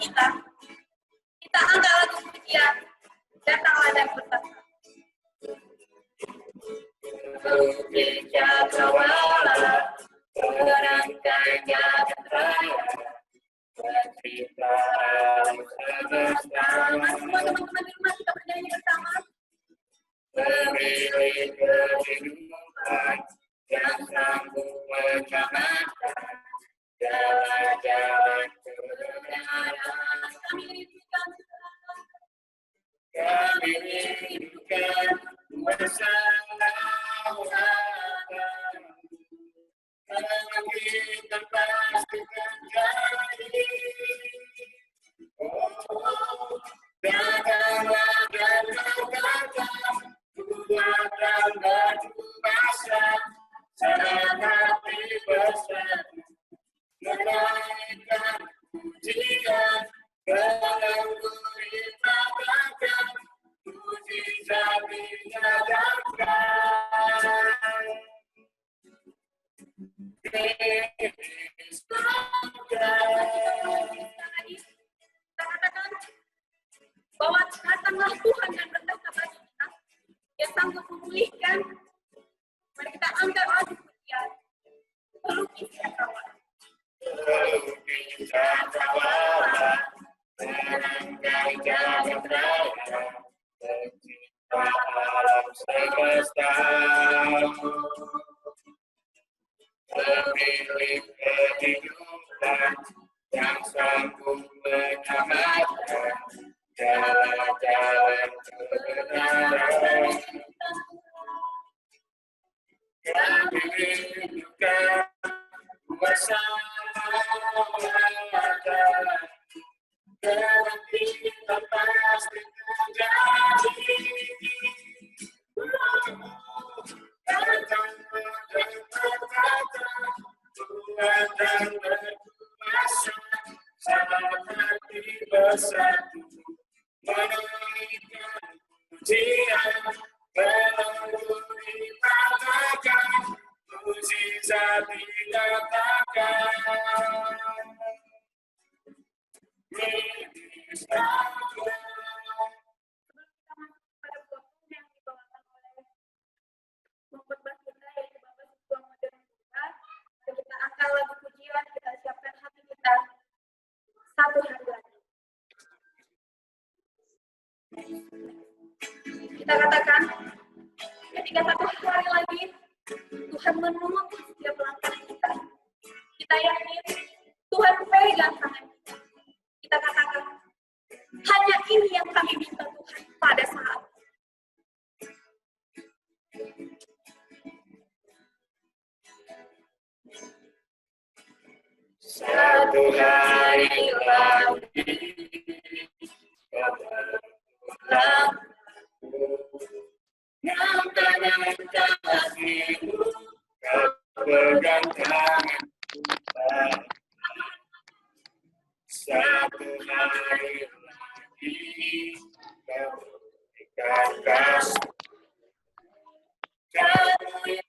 kita. Kita angkat lagu pujian. Datanglah dan bertata. Puji Cakrawala, terangkan jagat raya, pencipta alam semesta. Semua teman-teman di rumah kita bernyanyi bersama. Pemilik kehidupan yang sanggup menyelamatkan jalan-jalan kebenaran. Kami rindukan bersama karena kita pasti terjadi. Oh, datanglah dan datang, Tuhan dan baju basah, saat hati bersatu, menaikkan pujian, dalam gurita bahkan, mujizat dinyatakan. Bahwa datanglah Tuhan dan berkata bagi kita yang sanggup memulihkan. Mari kita angkat lagu pujian. Pelukis Cakrawala. Pelukis Cakrawala, terangkai jagat raya, pencipta alam semesta. Pemilik kehidupan yang sanggup menyelamatkan jalan-jalan kebenaran. Kami rindukan bersama dan kita pasti terjadi. Datang Tuhan dan berkuasa, saat hati bersatu, menaikkan pujian, menunggu dikatakan, mujizat dinyatakan. Kita angkat lagu pujian, kita siapkan hati kita satu hari lagi. Kita katakan, ketika satu hari lagi, Tuhan menuntut setiap langkah kita. Kita yakin, Tuhan pegang tangan kita. Kita katakan, hanya ini yang kami minta Tuhan pada saat ini. Satu hari lagi, yang tangan kasihmu, kau pegang tangan kita. Satu hari lagi, kau berikan kasih. Kamu yang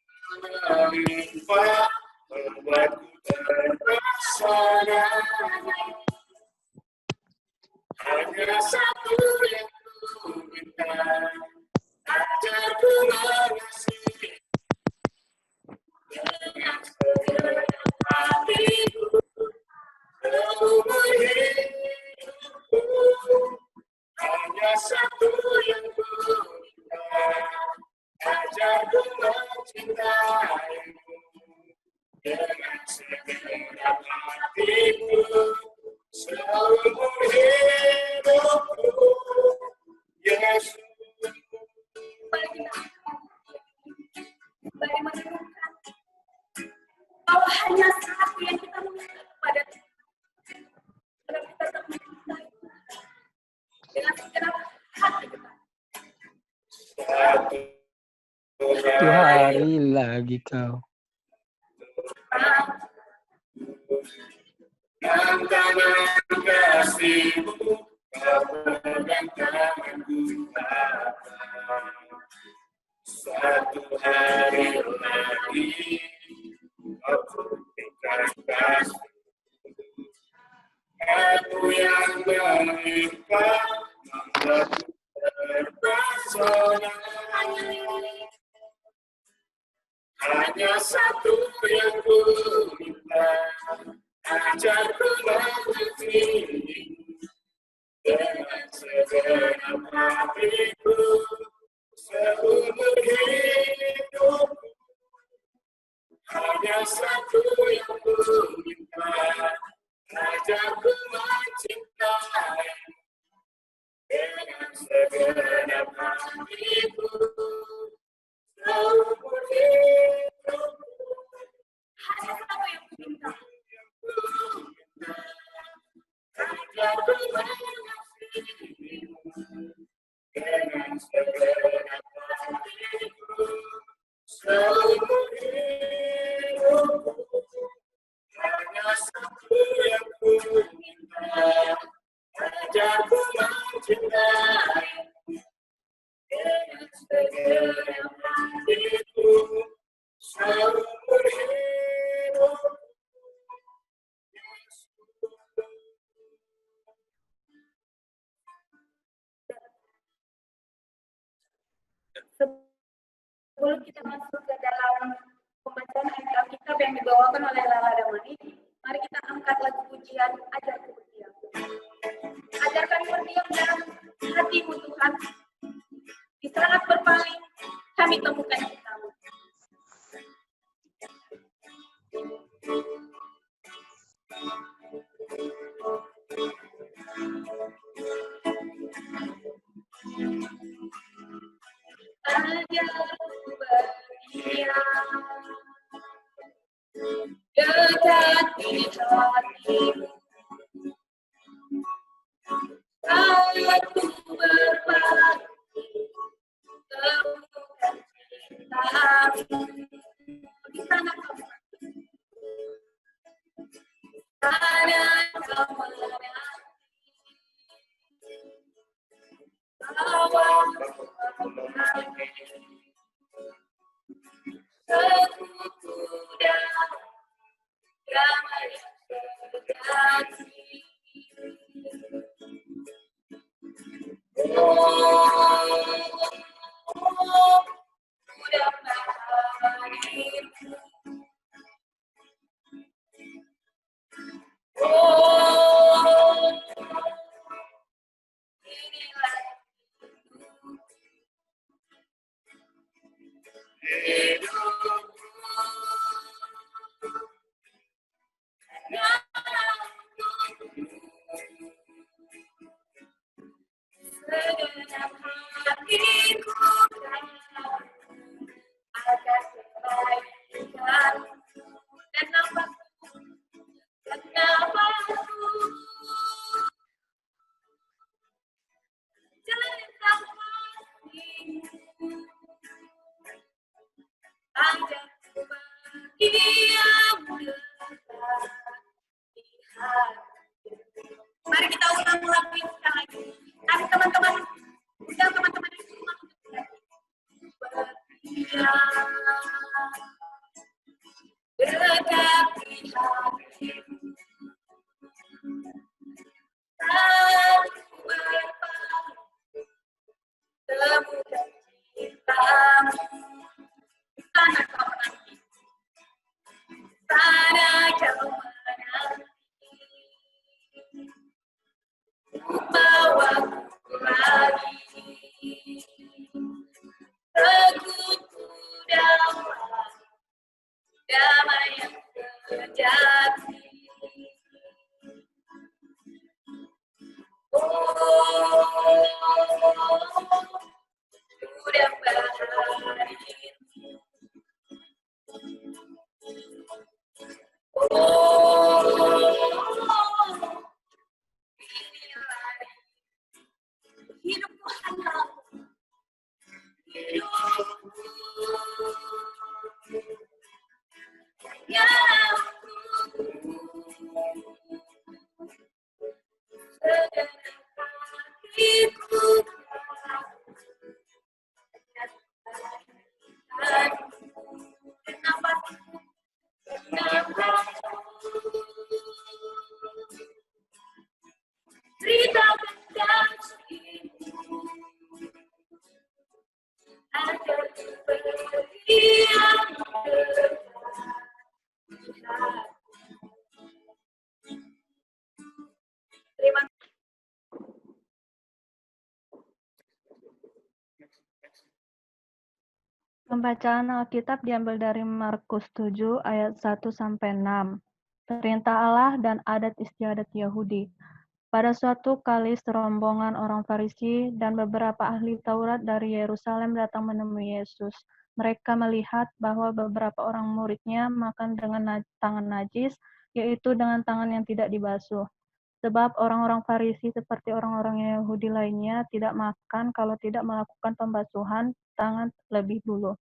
melimpah, membuatku terpesona. Hanya satu yang ku minta, ajarku mengasihi dengan segenap hatiku, seumur hidupku. Hanya satu yang ku minta, ajarku mencintaimu dengan segenap hatiku, seumur hidupku. Yesus, bagi menemukan bahwa hanya satu yang kita minta kepada Tuhan, agar kita tetap mencintai Tuhan dengan segenap hati kita. Satu hari lagi kau. Dan tangan kasihmu, kau pegang tanganku. Satu hari lagi, kau berikan kasih. Aku yang berikan membuatku terpesona. Hanya satu yang ku minta, ajarku mengerti dengan segenap hatiku seumur hidupku. Hanya satu yang ku minta, ajarku mencintai dengan segenap hatiku seumur hidupku. Hanya satu yang ku minta. Ajarku mengasihimu dengan segenap hatiku seumur hidupku. Hanya satu yang ku minta, ajarku mencintai dengan segenap hatiku seumur hidupku. Sebelum kita masuk ke dalam pembacaan ayat Alkitab yang dibawakan oleh Lala Damani, mari kita angkat lagu pujian Ajarku Berdiam. Ajarkan berdiam dalam hatimu Tuhan. Di saat berpaling, kami temukan kitamu. Ajarku berdiam dekat di hatimu. Aku berpaling, temukan cintamu. Di sana kau menanti. Sana kau menanti. Bawa kembali sekutu damai sejati. Sudah hadirmu. Inilah hidupku. Hanya untukmu. Segenap hatiku agar kebaikan dan nafasku tentang kasihmu. Ajarku berdiam dekat di hatimu. Mari kita ulang-ulang ini sekali lagi. Kami teman-teman, undang teman-teman di rumah untuk berdiam dekat di hatimu. Aku berpaling, temukan cintamu. Sana kau menanti. Sana kau menanti. Bawaku lagi sekutu damai yang sejati. Sudah berakhir. Hidupku hanya hidupku hanya segenap hatiku kenapa Pembacaan Alkitab diambil dari Markus 7 ayat 1-6. Perintah Allah dan adat istiadat Yahudi. Pada suatu kali serombongan orang Farisi dan beberapa ahli Taurat dari Yerusalem datang menemui Yesus. Mereka melihat bahwa beberapa orang muridnya makan dengan tangan najis, yaitu dengan tangan yang tidak dibasuh. Sebab orang-orang Farisi seperti orang-orang Yahudi lainnya tidak makan kalau tidak melakukan pembasuhan tangan lebih dulu.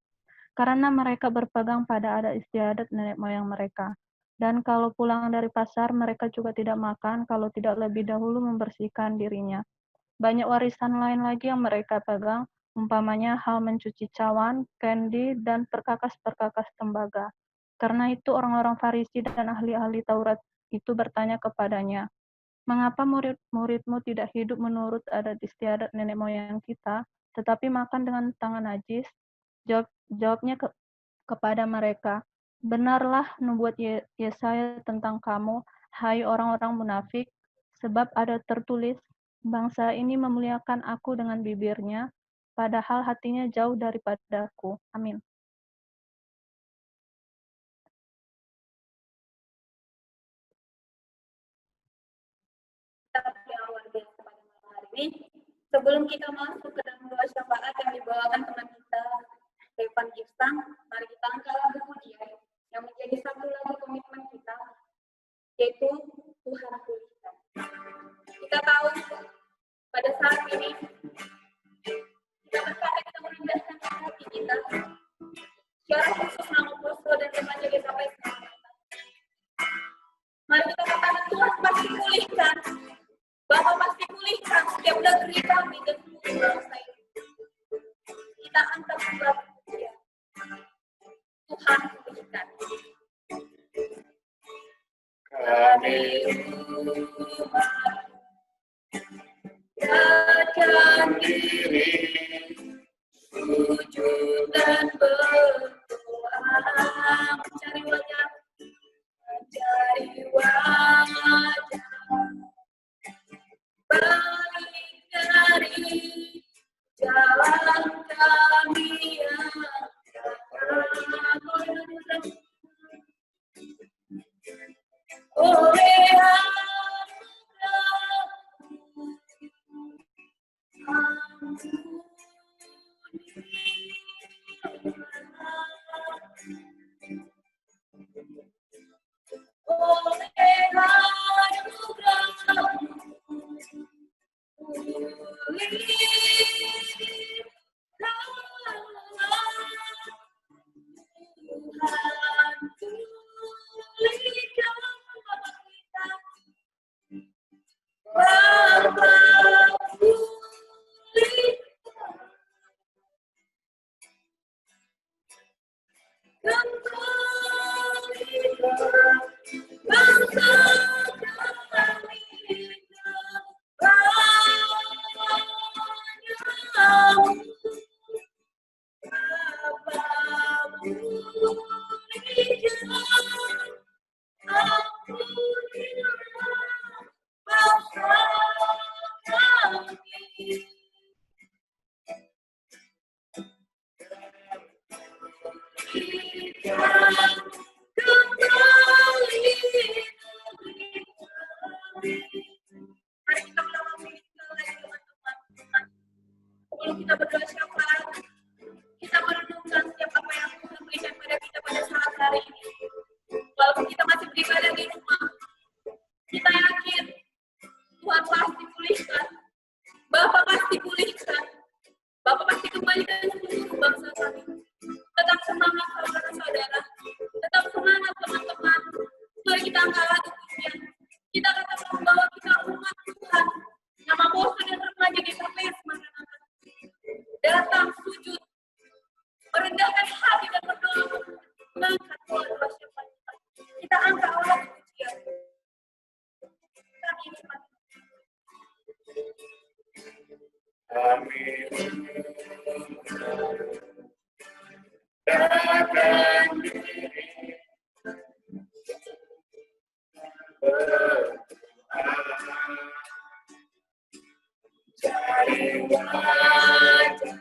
Karena mereka berpegang pada adat istiadat nenek moyang mereka. Dan kalau pulang dari pasar, mereka juga tidak makan kalau tidak lebih dahulu membersihkan dirinya. Banyak warisan lain lagi yang mereka pegang, umpamanya hal mencuci cawan, kendi, dan perkakas-perkakas tembaga. Karena itu orang-orang Farisi dan ahli-ahli Taurat itu bertanya kepadanya, "Mengapa murid-muridmu tidak hidup menurut adat istiadat nenek moyang kita, tetapi makan dengan tangan najis?" Jawabnya kepada mereka, "Benarlah nubuat Yesaya tentang kamu, hai orang-orang munafik, sebab ada tertulis, bangsa ini memuliakan aku dengan bibirnya, padahal hatinya jauh daripadaku." Amin. Yang luar biasa pada malam hari ini. Sebelum kita masuk ke dalam doa syafaat yang dibawakan teman kita, Devan Girsang, mari kita angkat lagu pujian yang menjadi satu lagu komitmen kita, yaitu Tuhan pulihkan. Kita tahu pada saat ini kita berkata kita merendahkan hati kita, secara khusus nama Posko dan remaja GKP semua. Mari kita katakan Tuhan pasti pulihkan. Bapak pasti pulihkan setiap negeri kami dan seluruh bangsa ini. Kita angkat surat pujian. Tuhan pulihkan. Kami umat datang diri, sujud dan berdoa, mencari wajah, balik dari jalan kami yang oleh kita berdoa syafaat, kita merenungkan setiap apa yang Tuhan berikan pada kita pada saat hari ini. Walaupun kita masih beribadah di rumah, kita yakin Tuhan pasti pulihkan. Bapak pasti pulihkan. Bapak pasti kembalikan seluruh bangsa kami. Tetap semangat saudara-saudara. Tetap semangat teman-teman. Mari kita angkat lagu pujian. Kita katakan bahwa kita umat Tuhan. Nama Posko dan remaja GKP Maranatha. Datang sujud, merendahkan hati dan berdoa, mengangkat doa syafaat kita. Kita angkat lagu pujian. Kami umat. Amin. Datang diri, cari wajah,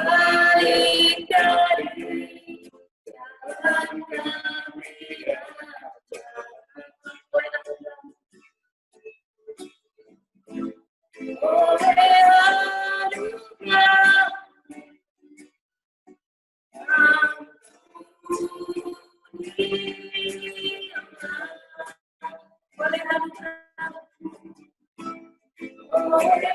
balik dari jalan kami yang oleh anugerah oleh anugerah Tuhan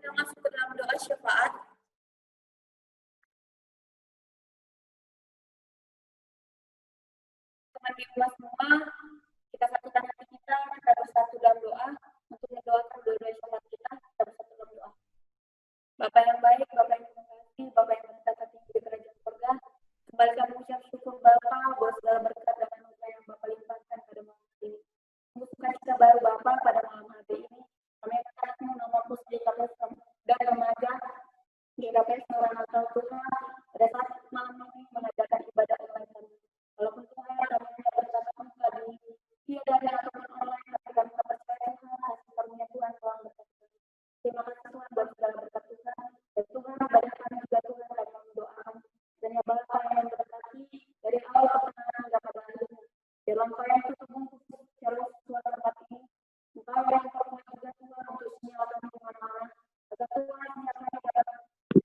Kita masuk ke dalam doa syafaat. Teman di rumah semua, kita satukan hati kita bersatu dalam doa untuk mendoakan doa-doa syafaat kita bersatu dalam doa. Bapak yang baik, Bapak yang mengasihi, Bapak yang berkata tinggi di kerajaan surga, kembali kami mengucap syukur Bapak buat segala berkat dan anugerah yang Bapak limpahkan pada malam hari ini. Untuk sukacita baru Bapak pada malam hari ini, kami akan mengamalkan JKPS dan remaja JKPS Nurul Natal Tuhan pada saat malam ini mengadakan ibadah online kami. Walaupun Tuhan kami bertatap muka di tiada ataupun online, tapi kami percaya Tuhan kasih karunia Tuhan telah berkati. Terima kasih Tuhan buat segala berkat Tuhan. Dan Tuhan ibadah kami juga Tuhan kami mendoakan dan ya Bapa yang berkati dari awal pertengahan hingga pada akhirnya. Dalam kau yang tubuh secara Tuhan tempat ini, Engkau yang pernah juga Tuhan untuk menyalakan kemana-mana. Agar Tuhan menyatakan kepada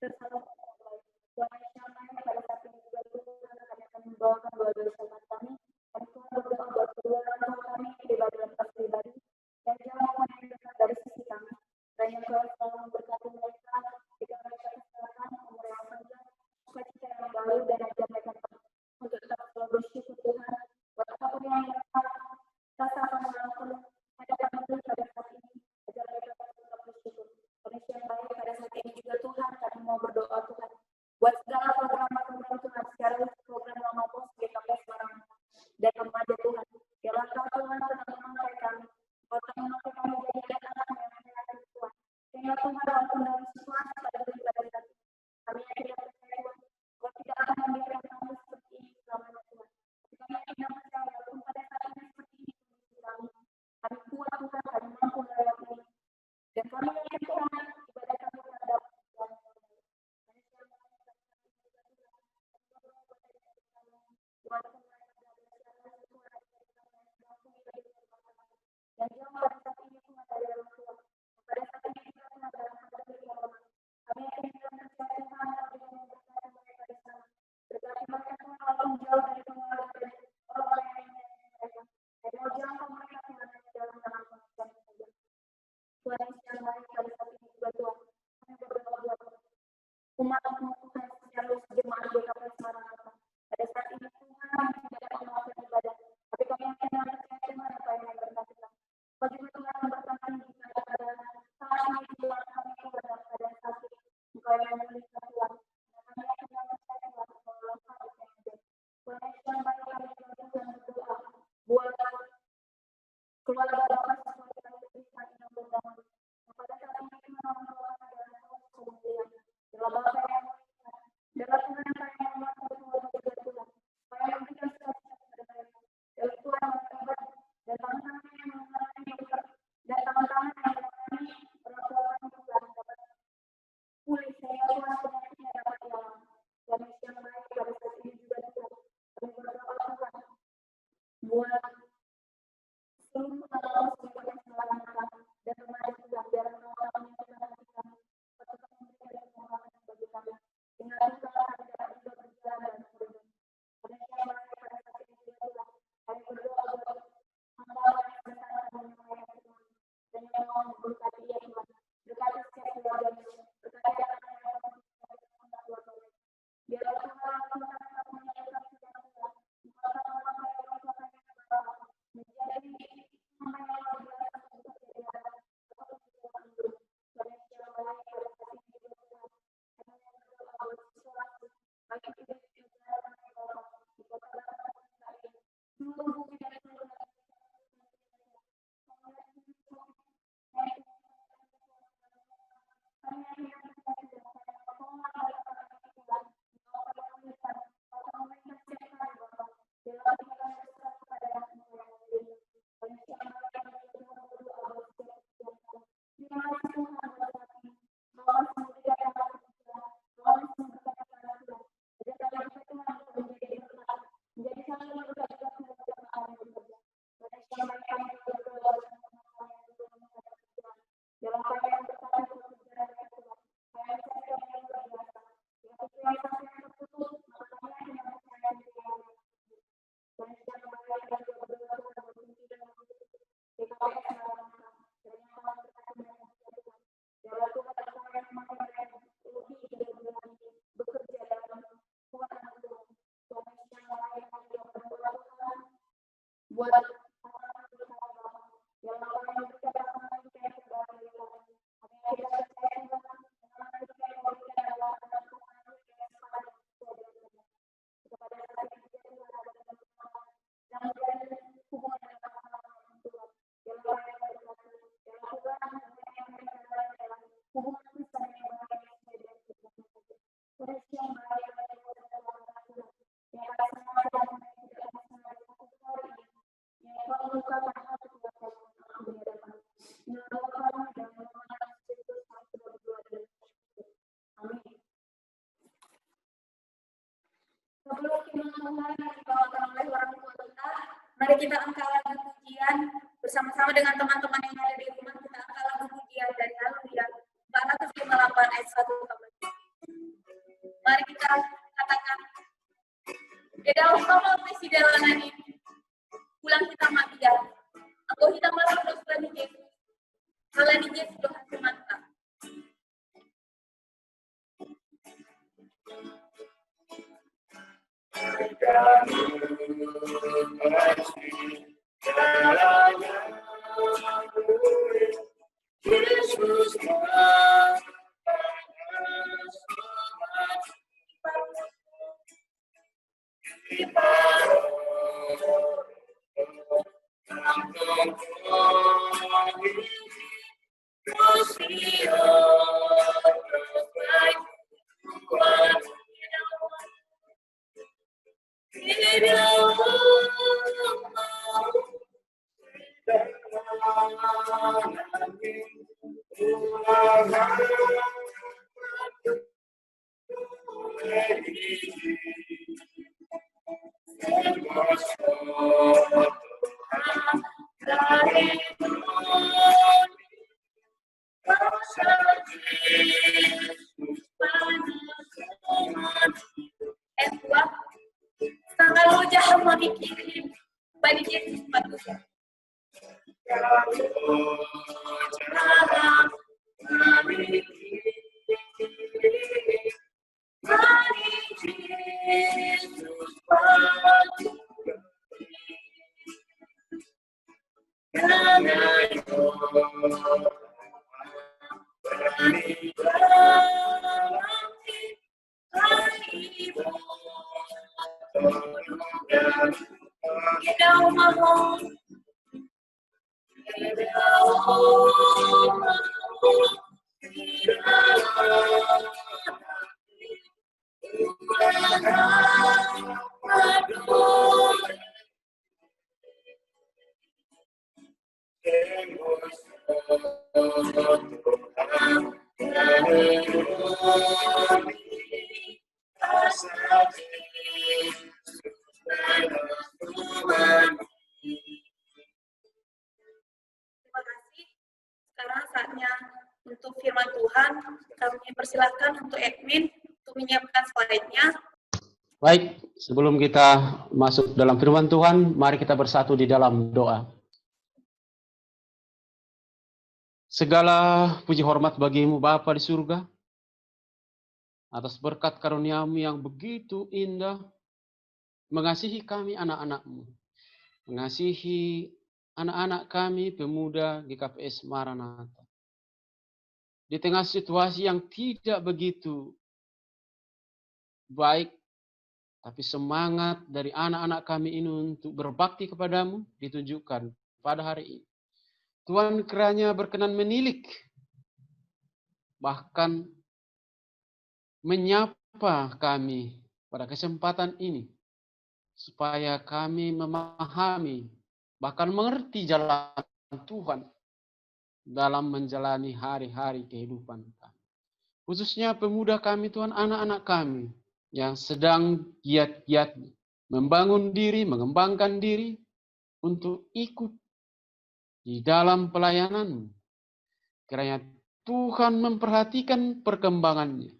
bersama Tuhan yang sama pada saat ini juga Tuhan kami akan membawakan doa-doa syafaat kami. Dan Tuhan berdoa buat kedua orang kami pribadi dan pribadi yang jangan meninggalkan dari sisi kami. Dan yang Tuhan selalu memberkati mereka jika mereka kesehatan, umur yang panjang, sukacita yang baru dan ajar mereka untuk tetap selalu bersyukur Tuhan. Buat apapun yang mereka rasa akan melakukan hadapan itu pada saat ini, ajar mereka tetap bersyukur. Kondisi yang baik pada saat ini juga Tuhan, kami mau berdoa Tuhan. Buat segala program-program Tuhan, secara program lama pos, JKPS Semarang dan remaja Tuhan. Biarlah Kau Tuhan sedang memakai kami. Kau telah memakai kami jadi anak yang menyenangkan Tuhan. Sehingga Tuhan walaupun dalam situasi pada pribadi kami, kami yakin dan percaya Tuhan, Kau tidak akan membiarkan kami seperti ini selamanya Tuhan. Kami yakin dan percaya walaupun pada saat ini seperti ini kondisi kami kuat Tuhan, kami mampu melewati ini. Dan kami yakin Tuhan, ibadah kami terhadap Tuhan. Dan jangan pada saat ini Tuhan dari dalam Tuhan. Pada saat ini kita Tuhan dalam hadapi Tuhan. Kami yakin Tuhan percaya Tuhan dengan yang berkata mereka di sana. Berkati mereka Tuhan walaupun jauh dari Tuhan dan orang-orang yang menyayangi mereka. Dan mau jangkau mereka Tuhan hanya dalam tangan Tuhan saja. Tuhan yang baik pada saat ini juga Tuhan. Kami berdoa buat umat-umat Tuhan secara jemaat JKPS Semarang. Pada saat ini Tuhan tidak dapat melakukan ibadah. Tapi kami yakin dan percaya Tuhan apa yang berkati kami. Kau juga Tuhan memberkati jika ada saat ini Tuhan kami dalam keadaan sakit. Engkau yang memulihkan Tuhan. Dan kami yakin dan percaya Tuhan mengelola hal yang ada. Tuhan Sebelum firman Tuhan yang dibawakan oleh orang tua kita, mari kita angkat lagu pujian bersama-sama dengan teman-teman yang ada di rumah. Kita angkat lagu pujian dari Haleluya 458 ayat 1. Mari kita katakan, di dalam nama misi dalanan ini, pulang kita mati ya. Aku kita malam dosa di Yesus. Halah di Yesus Tuhan semata. Yesus Sekarang saatnya untuk firman Tuhan. Kami persilahkan untuk admin untuk menyiapkan slide-nya. Baik, sebelum kita masuk dalam firman Tuhan, mari kita bersatu di dalam doa. Segala puji hormat bagimu Bapa di surga, atas berkat karunia-Mu yang begitu indah, mengasihi kami anak-anak-Mu, mengasihi anak-anak kami pemuda GKPS Maranatha. Di tengah situasi yang tidak begitu baik Tapi semangat dari anak-anak kami ini untuk berbakti kepadamu ditunjukkan pada hari ini. Tuhan kiranya berkenan menilik, bahkan menyapa kami pada kesempatan ini, supaya kami memahami, bahkan mengerti jalan Tuhan dalam menjalani hari-hari kehidupan kami. Khususnya pemuda kami Tuhan, anak-anak kami yang sedang giat-giatnya membangun diri, mengembangkan diri untuk ikut di dalam pelayanan. Kiranya Tuhan memperhatikan perkembangannya,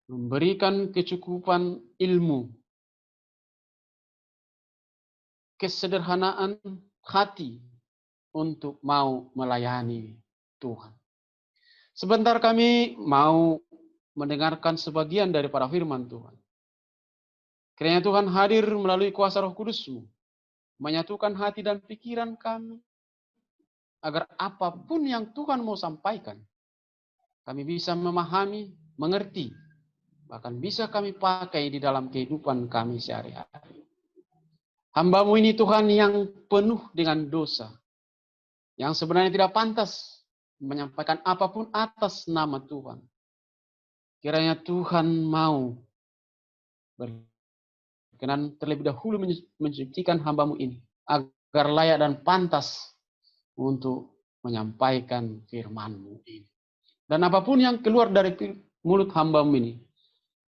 memberikan kecukupan ilmu, kesederhanaan hati untuk mau melayani Tuhan. Sebentar kami mau mendengarkan sebagian daripada firman Tuhan. Kiranya Tuhan hadir melalui kuasa Roh Kudus-Mu, menyatukan hati dan pikiran kami, agar apapun yang Tuhan mau sampaikan, kami bisa memahami, mengerti, bahkan bisa kami pakai di dalam kehidupan kami sehari-hari. Hamba-Mu ini Tuhan yang penuh dengan dosa, yang sebenarnya tidak pantas menyampaikan apapun atas nama Tuhan. Kiranya Tuhan mau berkenan terlebih dahulu mensucikan hamba-Mu ini, agar layak dan pantas untuk menyampaikan firman-Mu ini. Dan apapun yang keluar dari mulut hamba-Mu ini,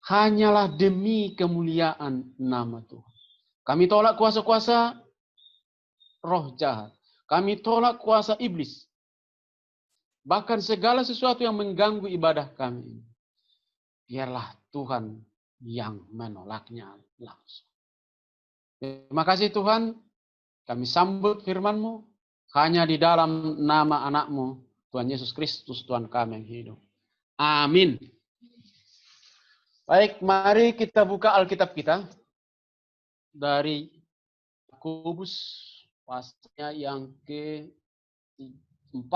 hanyalah demi kemuliaan nama Tuhan. Kami tolak kuasa-kuasa roh jahat. Kami tolak kuasa iblis. Bahkan segala sesuatu yang mengganggu ibadah kami. Biarlah Tuhan yang menolaknya langsung. Terima kasih Tuhan. Kami sambut firman-Mu hanya di dalam nama anak-Mu, Tuhan Yesus Kristus, Tuhan kami yang hidup. Amin. Baik, mari kita buka Alkitab kita dari Yakobus pasalnya yang ke-4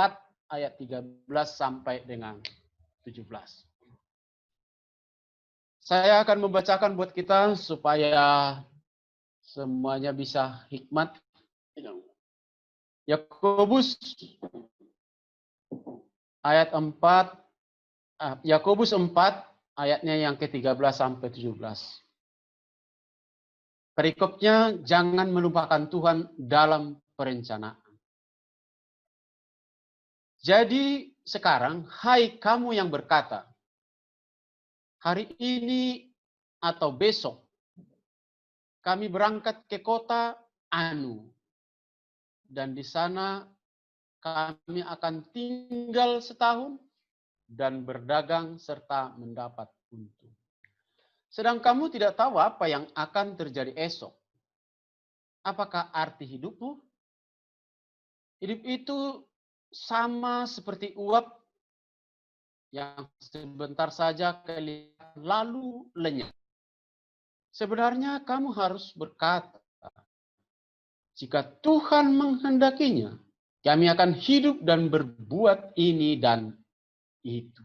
ayat 13 sampai dengan 17. Saya akan membacakan buat kita supaya semuanya bisa hikmat. Yakobus ayat 4, Yakobus 4 ayatnya yang ke-13 sampai 17. Perikopnya, jangan melupakan Tuhan dalam perencanaan. Jadi sekarang, hai kamu yang berkata, hari ini atau besok, kami berangkat ke kota Anu. Dan di sana kami akan tinggal setahun dan berdagang serta mendapat untung. Sedang kamu tidak tahu apa yang akan terjadi esok. Apakah arti hidupmu? Hidup itu sama seperti uap yang sebentar saja kelihatan lalu lenyap. Sebenarnya kamu harus berkata, jika Tuhan menghendakinya, kami akan hidup dan berbuat ini dan itu.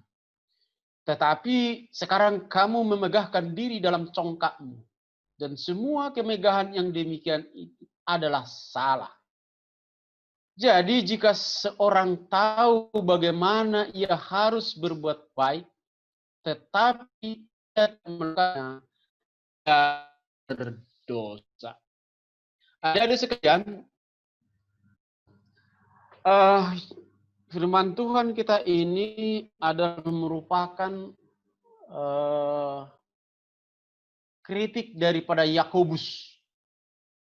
Tetapi sekarang kamu memegahkan diri dalam congkakmu. Dan semua kemegahan yang demikian itu adalah salah. Jadi jika seorang tahu bagaimana ia harus berbuat baik, tetapi tidak melakukannya, dia berdosa. Adik-adik sekalian, firman Tuhan kita ini adalah merupakan kritik daripada Yakobus.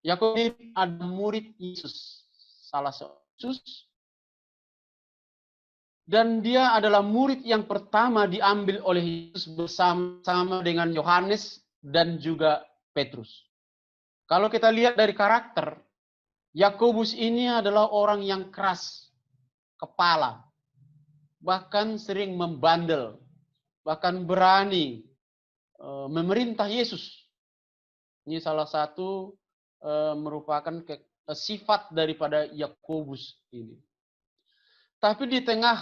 Yakobus adalah murid Yesus, salah seorang Yesus, dan dia adalah murid yang pertama diambil oleh Yesus bersama dengan Yohanes dan juga Petrus. Kalau kita lihat dari karakter, Yakobus ini adalah orang yang keras kepala, bahkan sering membandel, bahkan berani memerintah Yesus. Ini salah satu merupakan sifat daripada Yakobus ini. Tapi di tengah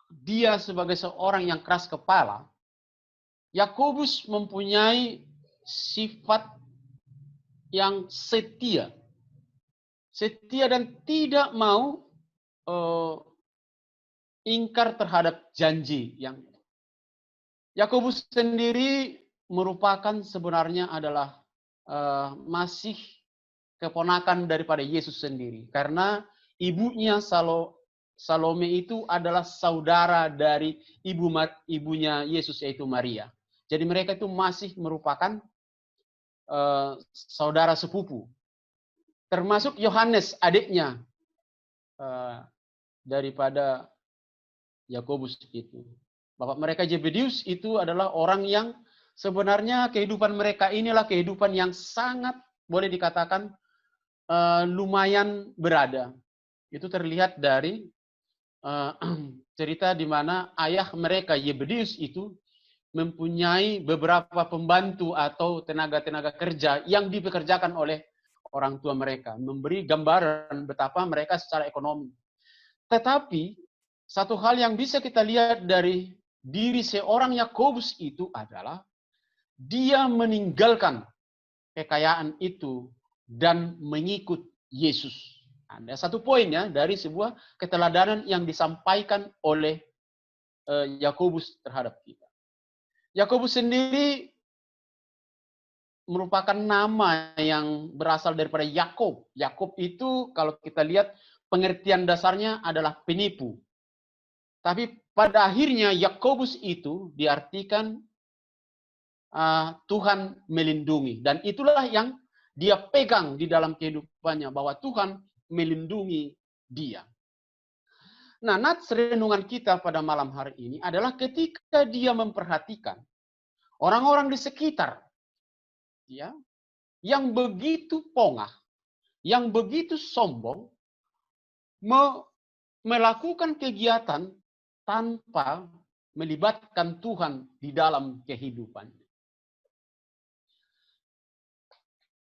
dia sebagai seorang yang keras kepala, Yakobus mempunyai sifat yang setia. Setia dan tidak mau ingkar terhadap janji yang Yakobus sendiri merupakan sebenarnya adalah masih keponakan daripada Yesus sendiri, karena ibunya Salome itu adalah saudara dari ibunya Yesus, yaitu Maria. Jadi mereka itu masih merupakan saudara sepupu. Termasuk Yohanes, adiknya daripada Yakobus itu. Bapak mereka Zebedeus itu adalah orang yang sebenarnya kehidupan mereka inilah kehidupan yang sangat boleh dikatakan lumayan berada. Itu terlihat dari cerita di mana ayah mereka Zebedeus itu mempunyai beberapa pembantu atau tenaga-tenaga kerja yang dipekerjakan oleh orang tua mereka, memberi gambaran betapa mereka secara ekonomi. Tetapi satu hal yang bisa kita lihat dari diri seorang Yakobus itu adalah dia meninggalkan kekayaan itu dan mengikut Yesus. Ada satu poinnya dari sebuah keteladanan yang disampaikan oleh Yakobus terhadap kita. Yakobus sendiri merupakan nama yang berasal daripada Yakob. Yakob itu kalau kita lihat pengertian dasarnya adalah penipu. Tapi pada akhirnya Yakobus itu diartikan Tuhan melindungi. Dan itulah yang dia pegang di dalam kehidupannya, bahwa Tuhan melindungi dia. Nah, nats renungan kita pada malam hari ini adalah ketika dia memperhatikan orang-orang di sekitar, ya, yang begitu pongah, yang begitu sombong, melakukan kegiatan tanpa melibatkan Tuhan di dalam kehidupan.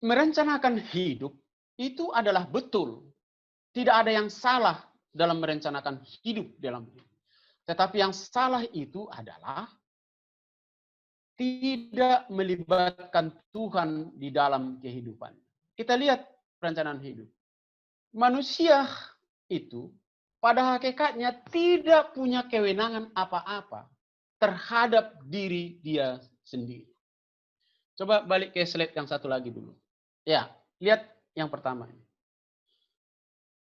Merencanakan hidup itu adalah betul. Tidak ada yang salah dalam merencanakan hidup dalam hidup. Tetapi yang salah itu adalah tidak melibatkan Tuhan di dalam kehidupan. Kita lihat perencanaan hidup. Manusia itu pada hakikatnya tidak punya kewenangan apa-apa terhadap diri dia sendiri. Coba balik ke slide yang satu lagi dulu. Ya, lihat yang pertama ini.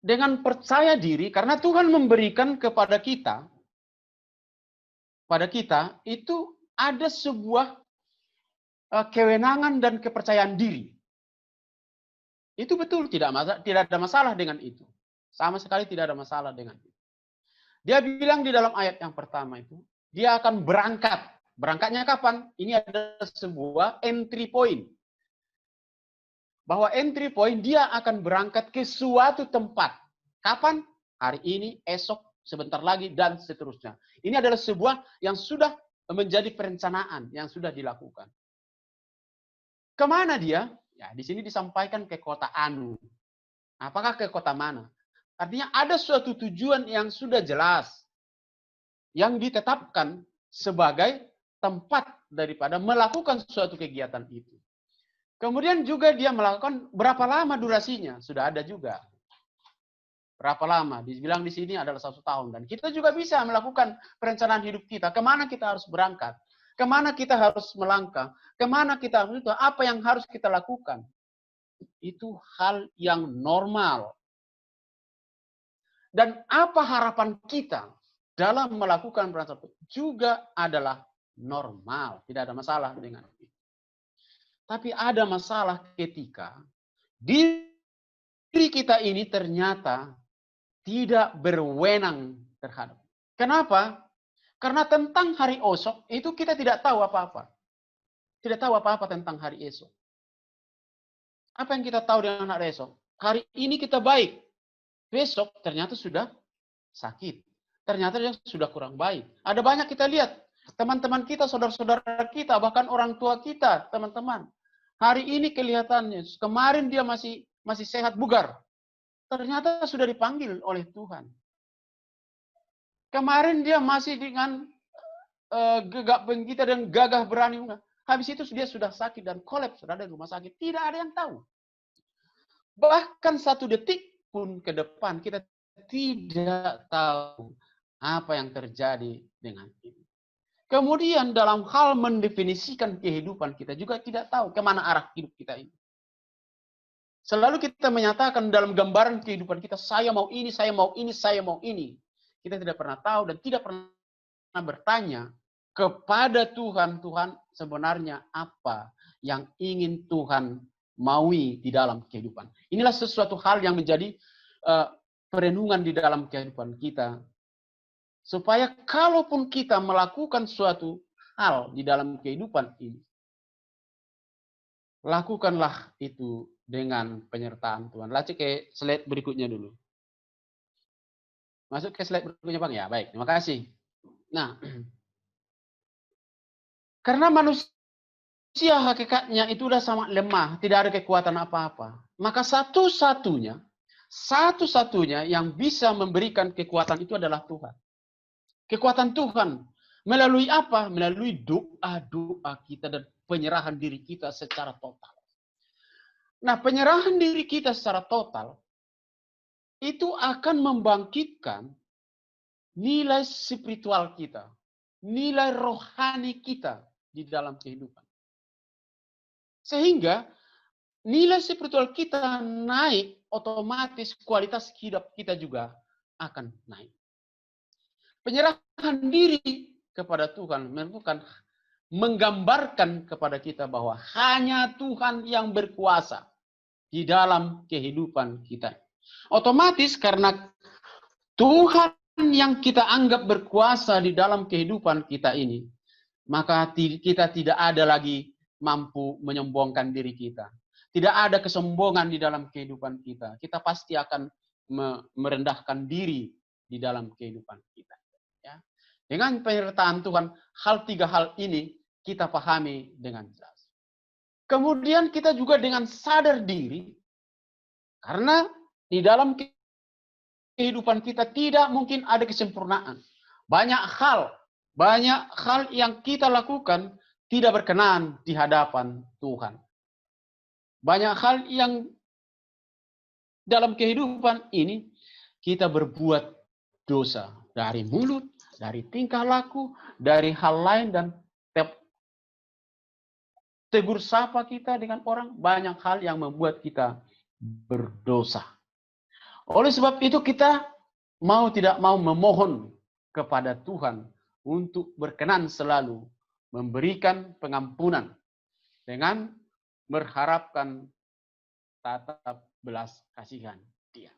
Dengan percaya diri, karena Tuhan memberikan kepada kita, itu ada sebuah kewenangan dan kepercayaan diri. Itu betul, tidak ada masalah dengan itu. Sama sekali tidak ada masalah dengan itu. Dia bilang di dalam ayat yang pertama itu, dia akan berangkat. Berangkatnya kapan? Ini ada sebuah entry point. Bahwa entry point dia akan berangkat ke suatu tempat. Kapan? Hari ini, esok, sebentar lagi, dan seterusnya. Ini adalah sebuah yang sudah menjadi perencanaan, yang sudah dilakukan. Kemana dia? Ya, di sini disampaikan ke kota Anu. Apakah ke kota mana? Artinya ada suatu tujuan yang sudah jelas, yang ditetapkan sebagai tempat daripada melakukan suatu kegiatan itu. Kemudian juga dia melakukan berapa lama durasinya, sudah ada juga. Berapa lama? Dibilang di sini adalah 1 tahun. Dan kita juga bisa melakukan perencanaan hidup kita. Kemana kita harus berangkat? Kemana kita harus melangkah? Kemana kita harus itu? Apa yang harus kita lakukan? Itu hal yang normal. Dan apa harapan kita dalam melakukan perencanaan juga adalah normal. Tidak ada masalah dengan itu. Tapi ada masalah ketika diri kita ini ternyata tidak berwenang terhadap. Kenapa? Karena tentang hari esok itu kita tidak tahu apa-apa. Tidak tahu apa-apa tentang hari esok. Apa yang kita tahu dengan hari esok? Hari ini kita baik. Besok ternyata sudah sakit. Ternyata dia sudah kurang baik. Ada banyak kita lihat. Teman-teman kita, saudara-saudara kita, bahkan orang tua kita, teman-teman. Hari ini kelihatannya, kemarin dia masih sehat, bugar. Ternyata sudah dipanggil oleh Tuhan. Kemarin dia masih dengan gegap gempita dan gagah berani. Habis itu dia sudah sakit dan kolaps, sudah ada di rumah sakit. Tidak ada yang tahu. Bahkan 1 detik pun ke depan kita tidak tahu apa yang terjadi dengan ini. Kemudian dalam hal mendefinisikan kehidupan kita juga tidak tahu kemana arah hidup kita ini. Selalu kita menyatakan dalam gambaran kehidupan kita, saya mau ini, saya mau ini, saya mau ini. Kita tidak pernah tahu dan tidak pernah bertanya kepada Tuhan, Tuhan sebenarnya apa yang ingin Tuhan maui di dalam kehidupan. Inilah sesuatu hal yang menjadi perenungan di dalam kehidupan kita. Supaya kalaupun kita melakukan suatu hal di dalam kehidupan ini, lakukanlah itu dengan penyertaan Tuhan. Lanjut ke slide berikutnya dulu. Masuk ke slide berikutnya Bang ya. Baik, terima kasih. Nah, karena manusia hakikatnya itu sudah sangat lemah, tidak ada kekuatan apa-apa. Maka satu-satunya yang bisa memberikan kekuatan itu adalah Tuhan. Kekuatan Tuhan melalui apa? Melalui doa-doa kita dan penyerahan diri kita secara total. Nah, penyerahan diri kita secara total itu akan membangkitkan nilai spiritual kita, nilai rohani kita di dalam kehidupan. Sehingga nilai spiritual kita naik, otomatis kualitas hidup kita juga akan naik. Penyerahan diri kepada Tuhan menggambarkan kepada kita bahwa hanya Tuhan yang berkuasa di dalam kehidupan kita. Otomatis karena Tuhan yang kita anggap berkuasa di dalam kehidupan kita ini, maka kita tidak ada lagi mampu menyombongkan diri kita. Tidak ada kesombongan di dalam kehidupan kita. Kita pasti akan merendahkan diri di dalam kehidupan kita. Ya. Dengan penyertaan Tuhan, 3 hal ini kita pahami dengan jelas. Kemudian kita juga dengan sadar diri, karena di dalam kehidupan kita tidak mungkin ada kesempurnaan. Banyak hal yang kita lakukan tidak berkenan di hadapan Tuhan. Banyak hal yang dalam kehidupan ini kita berbuat dosa. Dari mulut, dari tingkah laku, dari hal lain dan tegur sapa kita dengan orang. Banyak hal yang membuat kita berdosa. Oleh sebab itu kita mau tidak mau memohon kepada Tuhan untuk berkenan selalu memberikan pengampunan dengan mengharapkan tatap belas kasihan Dia.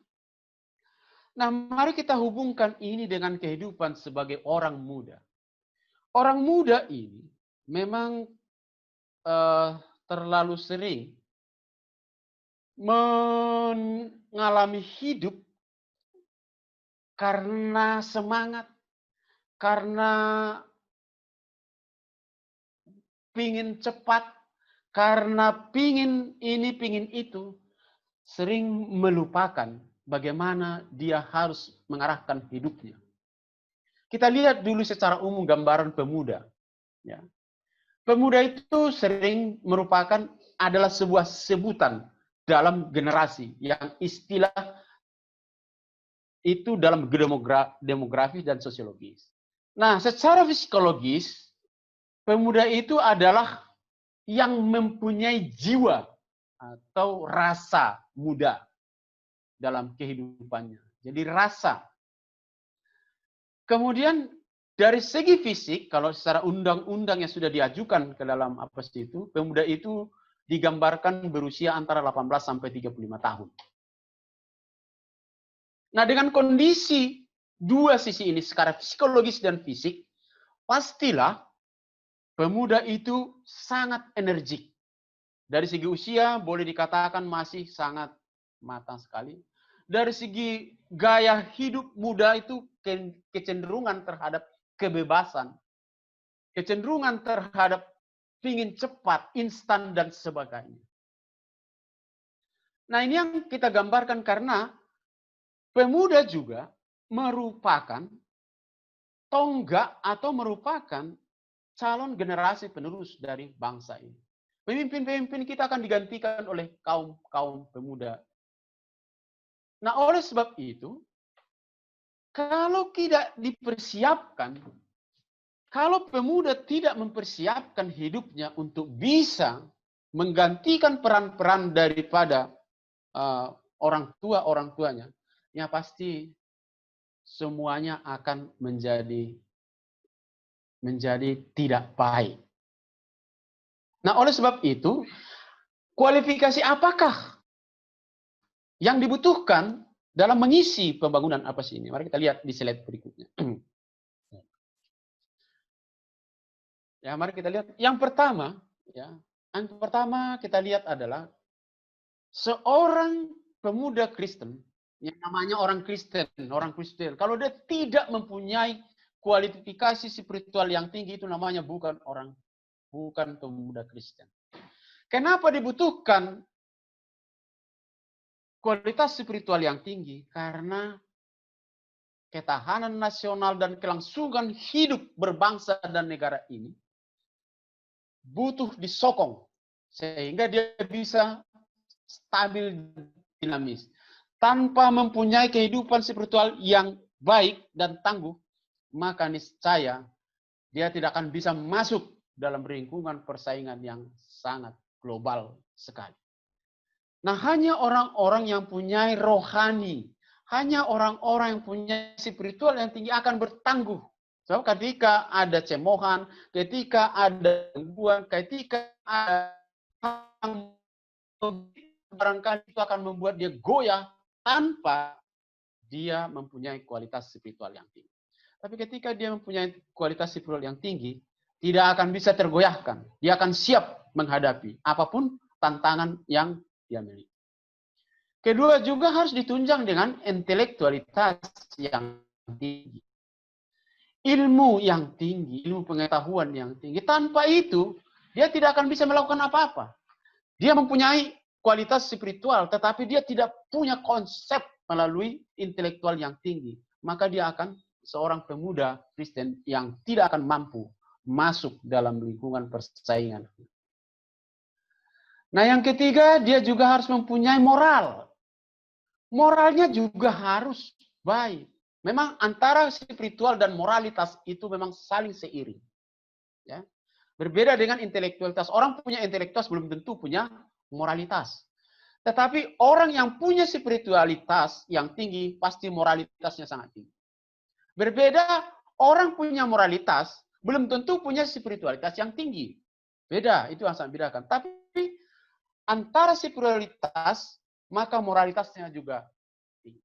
Nah, mari kita hubungkan ini dengan kehidupan sebagai orang muda. Orang muda ini memang terlalu sering mengalami hidup karena semangat, karena pingin cepat, karena pingin ini, pingin itu, sering melupakan bagaimana dia harus mengarahkan hidupnya. Kita lihat dulu secara umum gambaran pemuda. Ya. Pemuda itu sering merupakan adalah sebuah sebutan dalam generasi yang istilah itu dalam demografis dan sosiologis. Nah, secara psikologis, pemuda itu adalah yang mempunyai jiwa atau rasa muda dalam kehidupannya. Jadi rasa. Kemudian dari segi fisik, kalau secara undang-undang yang sudah diajukan ke dalam apa itu, pemuda itu digambarkan berusia antara 18 sampai 35 tahun. Nah, dengan kondisi dua sisi ini secara psikologis dan fisik, pastilah pemuda itu sangat energik. Dari segi usia boleh dikatakan masih sangat matang sekali. Dari segi gaya hidup muda itu kecenderungan terhadap kebebasan. Kecenderungan terhadap ingin cepat, instan, dan sebagainya. Nah, ini yang kita gambarkan karena pemuda juga merupakan tonggak atau merupakan calon generasi penerus dari bangsa ini. Pemimpin-pemimpin kita akan digantikan oleh kaum pemuda. Nah, oleh sebab itu, kalau tidak dipersiapkan, kalau pemuda tidak mempersiapkan hidupnya untuk bisa menggantikan peran-peran daripada orang tuanya, ya pasti semuanya akan menjadi tidak baik. Nah, oleh sebab itu, kualifikasi apakah yang dibutuhkan dalam mengisi pembangunan apa sih ini? Mari kita lihat di slide berikutnya. Ya, mari kita lihat. Yang pertama kita lihat adalah seorang pemuda Kristen, yang namanya orang Kristen. Kalau dia tidak mempunyai kualifikasi spiritual yang tinggi, itu namanya bukan pemuda Kristen. Kenapa dibutuhkan kualitas spiritual yang tinggi? Karena ketahanan nasional dan kelangsungan hidup berbangsa dan negara ini butuh disokong sehingga dia bisa stabil, dinamis. Tanpa mempunyai kehidupan spiritual yang baik dan tangguh, maka niscaya dia tidak akan bisa masuk dalam lingkungan persaingan yang sangat global sekali. Nah, hanya orang-orang yang punya rohani, hanya orang-orang yang punya spiritual yang tinggi akan bertangguh. So, ketika ada cemoohan, ketika ada gangguan, ketika ada barangkali itu akan membuat dia goyah tanpa dia mempunyai kualitas spiritual yang tinggi. Tapi ketika dia mempunyai kualitas spiritual yang tinggi, tidak akan bisa tergoyahkan. Dia akan siap menghadapi apapun tantangan yang dia miliki. Kedua juga harus ditunjang dengan intelektualitas yang tinggi. Ilmu yang tinggi, ilmu pengetahuan yang tinggi. Tanpa itu, dia tidak akan bisa melakukan apa-apa. Dia mempunyai kualitas spiritual, tetapi dia tidak punya konsep melalui intelektual yang tinggi. Maka dia akan seorang pemuda Kristen yang tidak akan mampu masuk dalam lingkungan persaingan. Nah, yang ketiga, dia juga harus mempunyai moral. Moralnya juga harus baik. Memang antara spiritual dan moralitas itu memang saling seiring. Ya. Berbeda dengan intelektualitas. Orang punya intelektualitas belum tentu punya moralitas. Tetapi orang yang punya spiritualitas yang tinggi, pasti moralitasnya sangat tinggi. Berbeda, orang punya moralitas, belum tentu punya spiritualitas yang tinggi. Beda, itu yang sangat bedakan. Tapi antara spiritualitas, maka moralitasnya juga tinggi.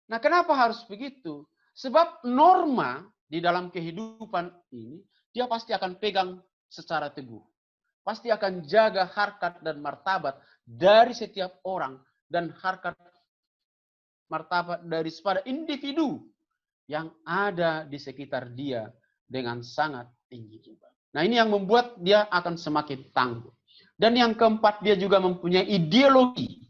Nah, kenapa harus begitu? Sebab norma di dalam kehidupan ini, dia pasti akan pegang secara teguh. Pasti akan jaga harkat dan martabat dari setiap orang, dan harkat martabat dari pada individu yang ada di sekitar dia dengan sangat tinggi juga. Nah, ini yang membuat dia akan semakin tangguh. Dan yang keempat, dia juga mempunyai ideologi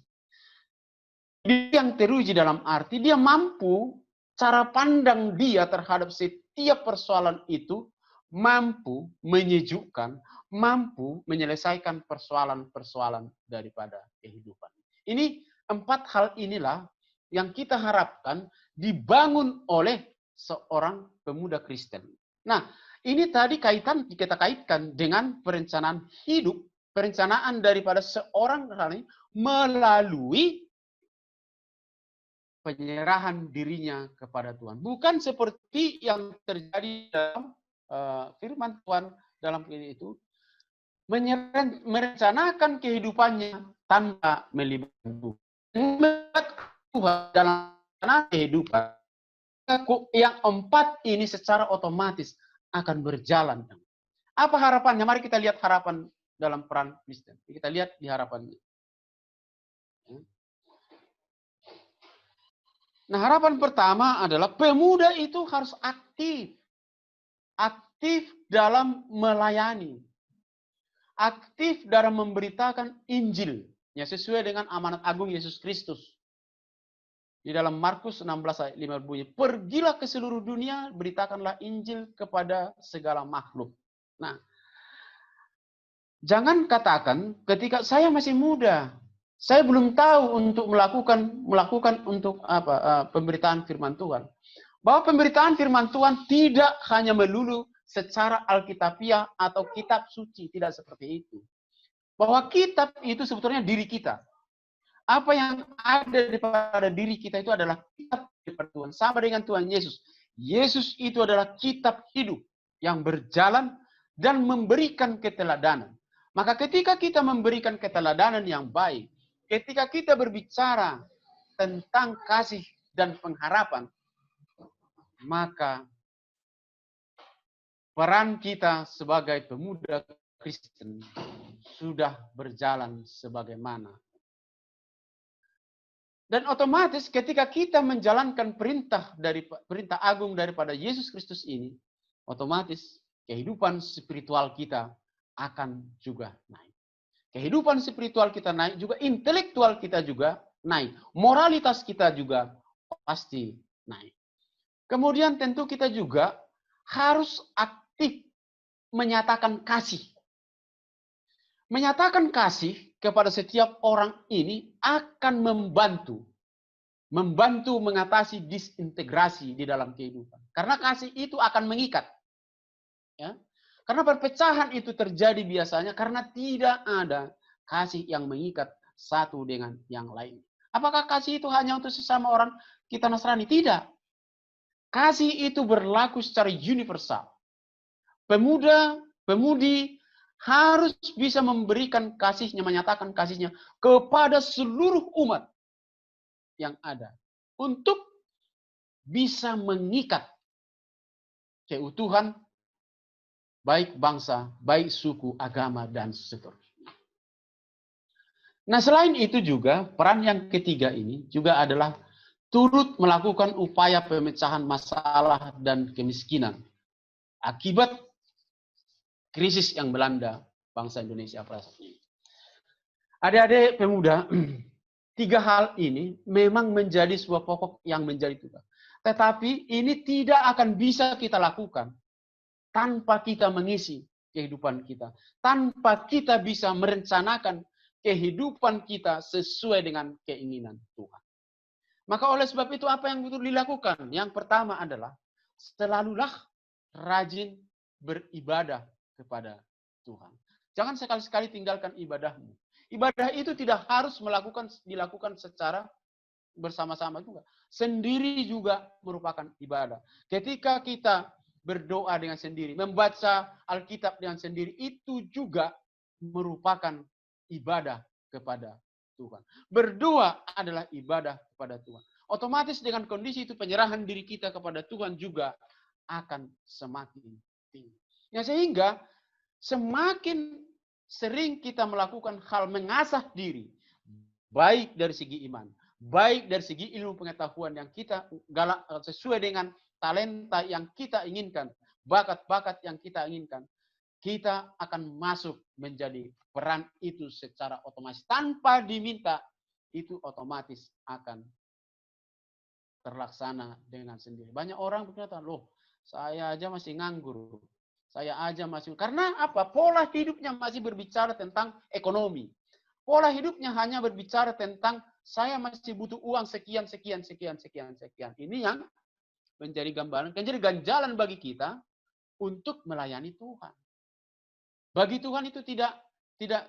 yang teruji dalam arti dia mampu, cara pandang dia terhadap setiap persoalan itu mampu menyejukkan, mampu menyelesaikan persoalan-persoalan daripada kehidupan. Ini 4 hal inilah yang kita harapkan dibangun oleh seorang pemuda Kristen. Nah, ini tadi kita kaitkan dengan perencanaan hidup, perencanaan daripada seorang melalui penyerahan dirinya kepada Tuhan. Bukan seperti yang terjadi dalam firman Tuhan dalam ini itu, merencanakan kehidupannya tanpa melibatkan Tuhan. Tuhan dalam kehidupan yang 4 ini secara otomatis akan berjalan. Apa harapannya? Mari kita lihat harapan dalam peran Kristen. Kita lihat di harapannya. Nah, harapan pertama adalah pemuda itu harus aktif. Aktif dalam melayani. Aktif dalam memberitakan Injil. Ya, sesuai dengan amanat agung Yesus Kristus. Di dalam Markus 16 ayat 5 bunyi, pergilah ke seluruh dunia, beritakanlah Injil kepada segala makhluk. Nah, jangan katakan ketika saya masih muda, saya belum tahu untuk melakukan untuk pemberitaan firman Tuhan. Bahwa pemberitaan firman Tuhan tidak hanya melulu secara alkitabiah atau kitab suci, tidak seperti itu. Bahwa kitab itu sebetulnya diri kita. Apa yang ada pada diri kita itu adalah kitab daripada Tuhan. Sama dengan Tuhan Yesus. Yesus itu adalah kitab hidup yang berjalan dan memberikan keteladanan. Maka ketika kita memberikan keteladanan yang baik, ketika kita berbicara tentang kasih dan pengharapan, maka peran kita sebagai pemuda Kristen sudah berjalan sebagaimana. Dan otomatis ketika kita menjalankan perintah agung daripada Yesus Kristus ini, otomatis kehidupan spiritual kita akan juga naik. Kehidupan spiritual kita naik, juga intelektual kita juga naik. Moralitas kita juga pasti naik. Kemudian tentu kita juga harus aktif menyatakan kasih. Menyatakan kasih kepada setiap orang ini akan membantu mengatasi disintegrasi di dalam kehidupan. Karena kasih itu akan mengikat. Ya. Karena perpecahan itu terjadi biasanya karena tidak ada kasih yang mengikat satu dengan yang lain. Apakah kasih itu hanya untuk sesama orang kita Nasrani? Tidak. Kasih itu berlaku secara universal. Pemudi harus bisa memberikan kasihnya, menyatakan kasihnya kepada seluruh umat yang ada. Untuk bisa mengikat keutuhan baik bangsa, baik suku, agama, dan seterusnya. Nah, selain itu juga, peran yang ketiga ini juga adalah turut melakukan upaya pemecahan masalah dan kemiskinan akibat krisis yang melanda bangsa Indonesia pada saat ini. Adik-adik pemuda, tiga hal ini memang menjadi sebuah pokok yang menjadi tugas. Tetapi ini tidak akan bisa kita lakukan tanpa kita mengisi kehidupan kita. Tanpa kita bisa merencanakan kehidupan kita sesuai dengan keinginan Tuhan. Maka oleh sebab itu apa yang betul dilakukan? Yang pertama adalah selalulah rajin beribadah kepada Tuhan. Jangan sekali-sekali tinggalkan ibadahmu. Ibadah itu tidak harus dilakukan secara bersama-sama juga. Sendiri juga merupakan ibadah. Ketika kita berdoa dengan sendiri, membaca Alkitab dengan sendiri, itu juga merupakan ibadah kepada Tuhan. Berdoa adalah ibadah kepada Tuhan. Otomatis dengan kondisi itu penyerahan diri kita kepada Tuhan juga akan semakin tinggi. Ya, sehingga semakin sering kita melakukan hal mengasah diri, baik dari segi iman, baik dari segi ilmu pengetahuan yang kita galak sesuai dengan talenta yang kita inginkan, bakat-bakat yang kita inginkan, kita akan masuk menjadi peran itu secara otomatis. Tanpa diminta, itu otomatis akan terlaksana dengan sendiri. Banyak orang berkata, loh, saya aja masih nganggur. Saya aja masih, karena apa? Pola hidupnya masih berbicara tentang ekonomi. Pola hidupnya hanya berbicara tentang saya masih butuh uang sekian. Ini yang menjadi gambaran, menjadi ganjalan bagi kita untuk melayani Tuhan. Bagi Tuhan itu tidak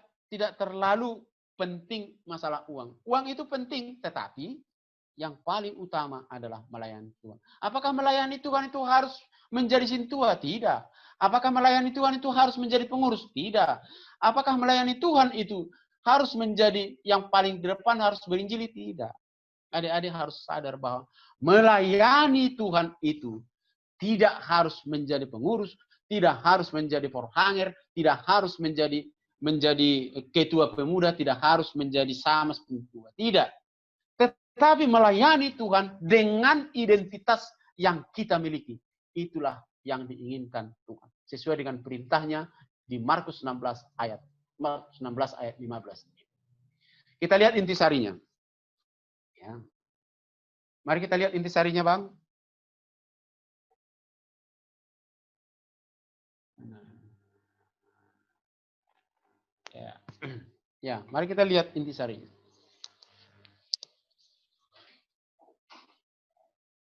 terlalu penting masalah uang. Uang itu penting, tetapi yang paling utama adalah melayani Tuhan. Apakah melayani Tuhan itu harus menjadi sintua? Tidak. Apakah melayani Tuhan itu harus menjadi pengurus? Tidak. Apakah melayani Tuhan itu harus menjadi yang paling di depan, harus berinjili? Tidak. Adik-adik harus sadar bahwa melayani Tuhan itu tidak harus menjadi pengurus, tidak harus menjadi forhanger, tidak harus menjadi ketua pemuda, tidak harus menjadi sama pemuda. Tidak. Tetapi melayani Tuhan dengan identitas yang kita miliki. Itulah yang diinginkan Tuhan. Sesuai dengan perintahnya di Markus 16 ayat 15. Kita lihat intisarinya. Ya. Mari kita lihat intisarinya, Bang. Ya. Ya, mari kita lihat intisarinya.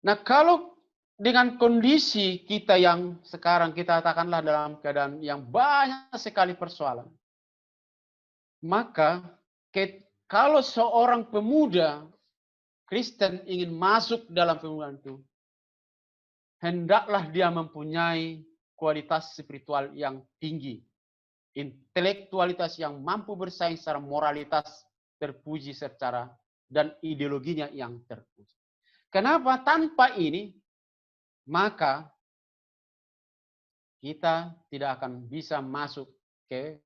Nah, kalau dengan kondisi kita yang sekarang kita katakanlah dalam keadaan yang banyak sekali persoalan, maka kalau seorang pemuda Kristen ingin masuk dalam pemudaan itu, hendaklah dia mempunyai kualitas spiritual yang tinggi, intelektualitas yang mampu bersaing secara moralitas terpuji secara dan ideologinya yang terpuji. Kenapa? Tanpa ini, maka kita tidak akan bisa masuk ke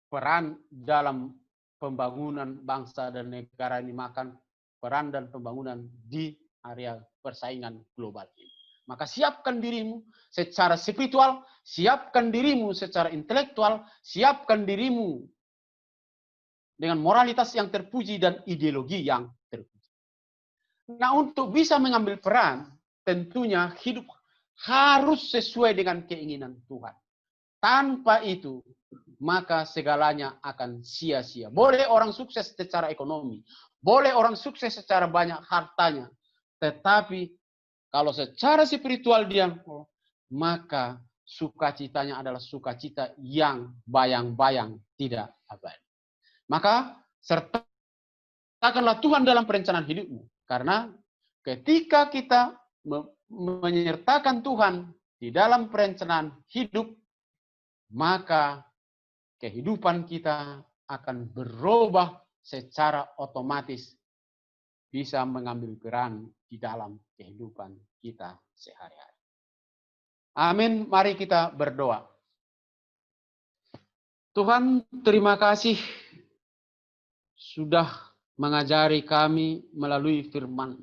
peran dalam pembangunan bangsa dan negara ini, makan peran dan pembangunan di area persaingan global ini. Maka siapkan dirimu secara spiritual, siapkan dirimu secara intelektual, siapkan dirimu dengan moralitas yang terpuji dan ideologi yang terpuji. Nah, untuk bisa mengambil peran, tentunya hidup harus sesuai dengan keinginan Tuhan. Tanpa itu, maka segalanya akan sia-sia. Boleh orang sukses secara ekonomi, boleh orang sukses secara banyak hartanya, tetapi kalau secara spiritual dia, maka sukacitanya adalah sukacita yang bayang-bayang tidak abadi. Maka sertakanlah Tuhan dalam perencanaan hidupmu. Karena ketika kita menyertakan Tuhan di dalam perencanaan hidup, maka kehidupan kita akan berubah secara otomatis, bisa mengambil peran di dalam kehidupan kita sehari-hari. Amin. Mari kita berdoa. Tuhan, terima kasih sudah mengajari kami melalui firman.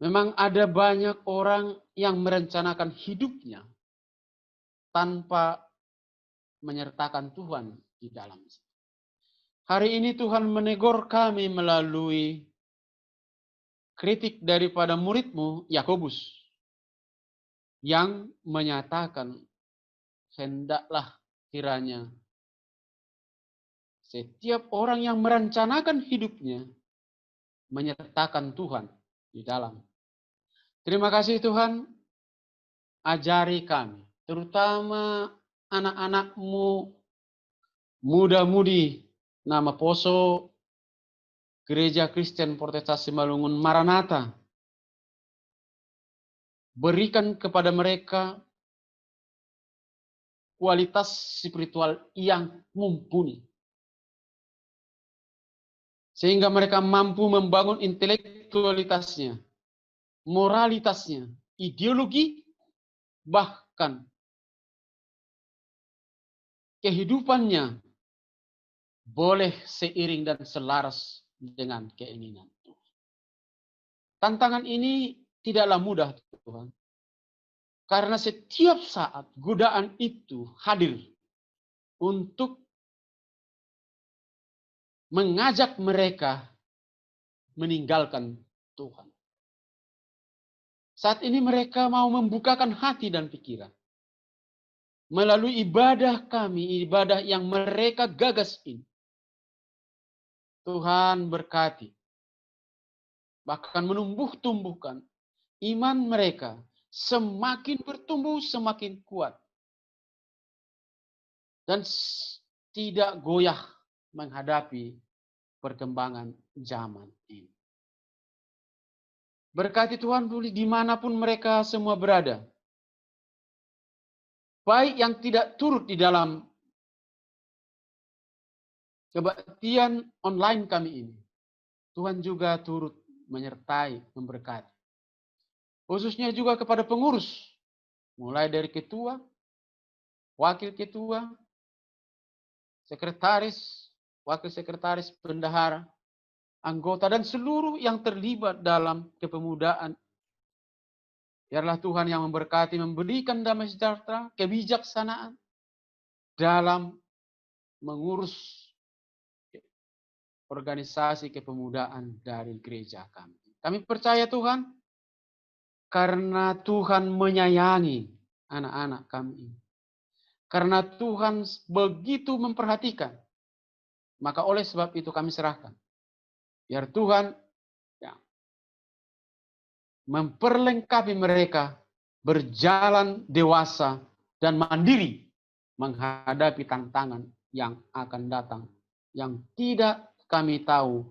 Memang ada banyak orang yang merencanakan hidupnya tanpa menyertakan Tuhan di dalamnya. Hari ini Tuhan menegur kami melalui kritik daripada murid-Mu Yakobus yang menyatakan hendaklah kiranya setiap orang yang merencanakan hidupnya menyertakan Tuhan di dalam. Terima kasih Tuhan, ajari kami, terutama anak-anak-Mu muda-mudi nama Poso Gereja Kristen Protestasi Malungun Maranatha. Berikan kepada mereka kualitas spiritual yang mumpuni. Sehingga mereka mampu membangun intelektualitasnya, moralitasnya, ideologi, bahkan kehidupannya boleh seiring dan selaras dengan keinginan Tuhan. Tantangan ini tidaklah mudah Tuhan. Karena setiap saat godaan itu hadir untuk mengajak mereka meninggalkan Tuhan. Saat ini mereka mau membukakan hati dan pikiran. Melalui ibadah kami, ibadah yang mereka gagas ini. Tuhan berkati. Bahkan menumbuh-tumbuhkan iman mereka. Semakin bertumbuh, semakin kuat. Dan tidak goyah menghadapi perkembangan zaman ini. Berkati Tuhan dimanapun mereka semua berada. Baik yang tidak turut di dalam kebaktian online kami ini. Tuhan juga turut menyertai, memberkati. Khususnya juga kepada pengurus. Mulai dari ketua, wakil ketua, sekretaris, wakil sekretaris, bendahara, anggota, dan seluruh yang terlibat dalam kepemudaan. Biarlah Tuhan yang memberkati, memberikan damai sejahtera, kebijaksanaan dalam mengurus organisasi kepemudaan dari gereja kami. Kami percaya Tuhan, karena Tuhan menyayangi anak-anak kami ini. Karena Tuhan begitu memperhatikan, maka oleh sebab itu kami serahkan. Biar Tuhan memperlengkapi mereka berjalan dewasa dan mandiri menghadapi tantangan yang akan datang, yang tidak kami tahu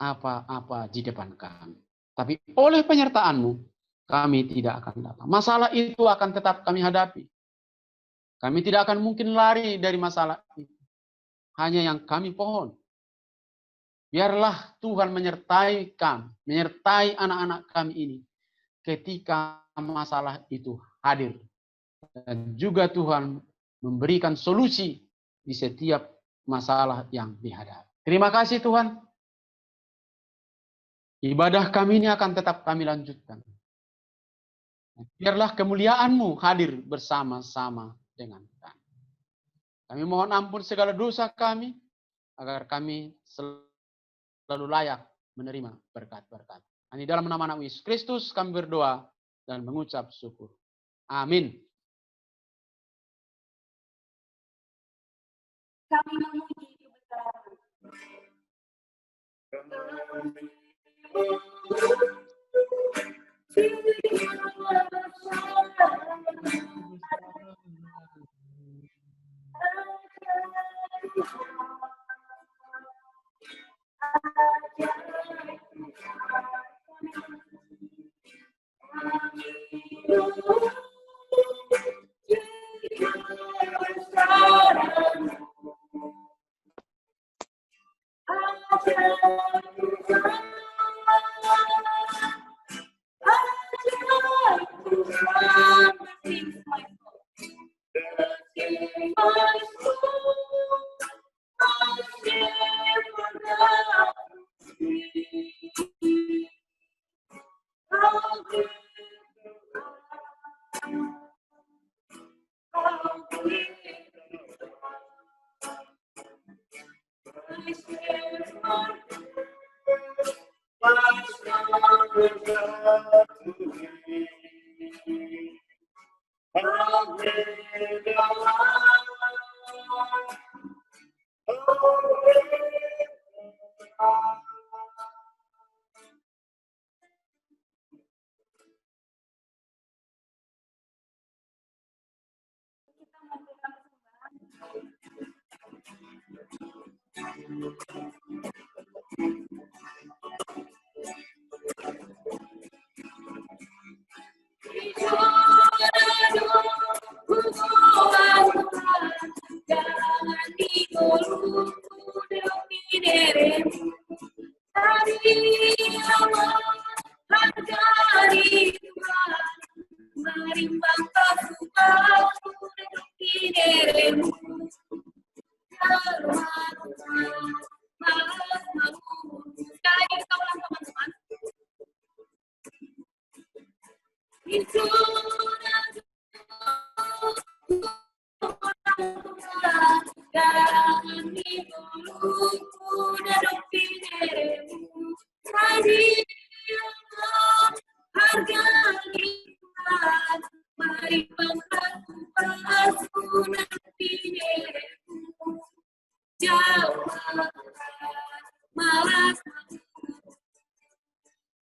apa-apa di depan kami. Tapi oleh penyertaan-Mu, kami tidak akan datang. Masalah itu akan tetap kami hadapi. Kami tidak akan mungkin lari dari masalah itu. Hanya yang kami pohon, biarlah Tuhan menyertai kami, menyertai anak-anak kami ini ketika masalah itu hadir. Dan juga Tuhan memberikan solusi di setiap masalah yang dihadapi. Terima kasih Tuhan. Ibadah kami ini akan tetap kami lanjutkan. Biarlah kemuliaan-Mu hadir bersama-sama dengan kami. Kami mohon ampun segala dosa kami, agar kami selalu layak menerima berkat-berkat. Ini dalam nama Yesus Kristus kami berdoa dan mengucap syukur. Amin. Kami memuji kebesaran.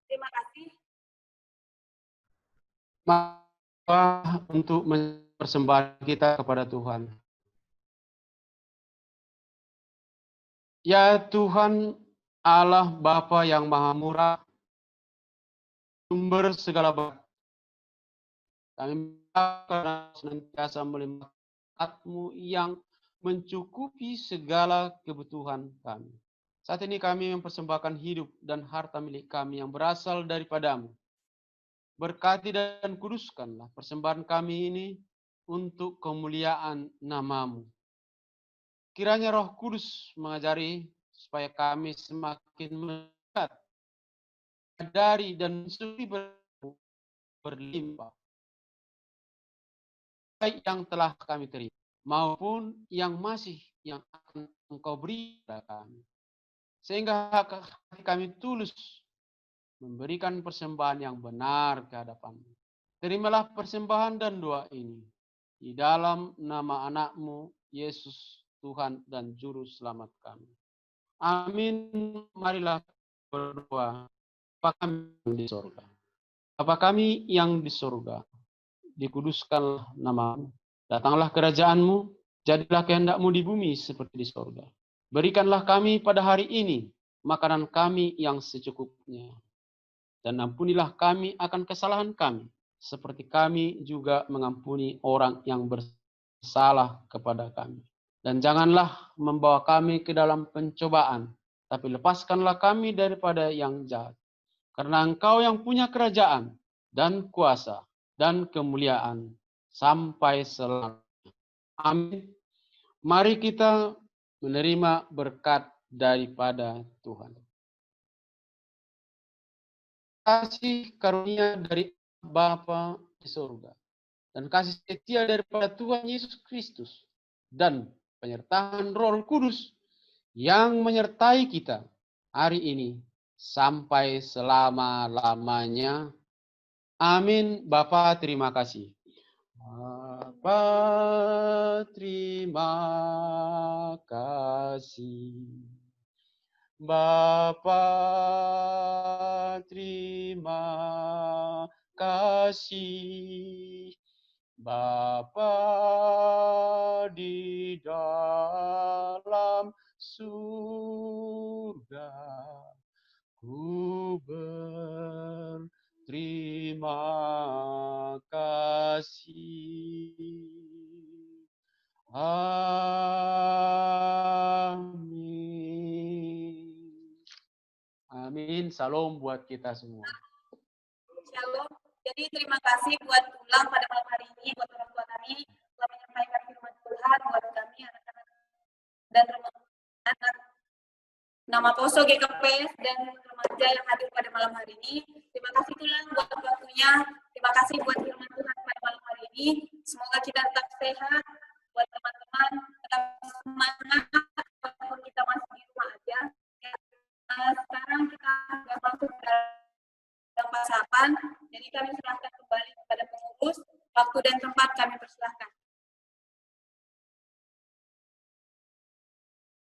Terima kasih. Untuk mempersembahkan kita kepada Tuhan. Ya Tuhan Allah Bapa yang Maha Murah, sumber segala berkat. Kami karena senantiasa melihat berkat-Mu yang mencukupi segala kebutuhan kami. Saat ini kami mempersembahkan hidup dan harta milik kami yang berasal daripada-Mu. Berkati dan kuduskanlah persembahan kami ini untuk kemuliaan nama-Mu. Kiranya Roh Kudus mengajari supaya kami semakin mendekat dari dan berlimpah. Baik yang telah kami terima maupun yang masih yang akan Engkau beri kepada kami. sehingga hati kami tulus memberikan persembahan yang benar ke hadapan-Mu. Terimalah persembahan dan doa ini di dalam nama anak-Mu, Yesus, Tuhan dan Juru Selamat kami. Amin. Marilah berdoa. Bapa kami yang di sorga. Bapa kami yang di sorga, dikuduskanlah nama-Mu. Datanglah kerajaan-Mu, jadilah kehendak-Mu di bumi seperti di sorga. Berikanlah kami pada hari ini makanan kami yang secukupnya. Dan ampunilah kami akan kesalahan kami, seperti kami juga mengampuni orang yang bersalah kepada kami. Dan janganlah membawa kami ke dalam pencobaan, tapi lepaskanlah kami daripada yang jahat. Karena Engkau yang punya kerajaan dan kuasa dan kemuliaan sampai selamanya. Amin. Mari kita menerima berkat daripada Tuhan. Kasih karunia dari Bapa di surga dan kasih setia daripada Tuhan Yesus Kristus dan penyertaan Roh Kudus yang menyertai kita hari ini sampai selama-lamanya. Amin. Bapa, terima kasih. Bapa, terima kasih. Bapa, terima kasih. Bapa di dalam surga, ku berterima kasih. Amin. Amin. Salam buat kita semua. Shalom. Jadi terima kasih buat ulang pada malam hari ini, buat orang tua kami telah menyampaikan firman Tuhan buat kami anak-anak dan remaja, nama Poso GKP dan remaja yang hadir pada malam hari ini. Terima kasih Tuhan buat waktunya. Terima kasih buat firman Tuhan pada malam hari ini. Semoga kita tetap sehat, buat teman-teman tetap semangat walaupun kita masih di rumah aja. Sekarang kita sudah masuk dalam pasapan, jadi kami serahkan kembali kepada pengurus. Waktu dan tempat kami persilahkan.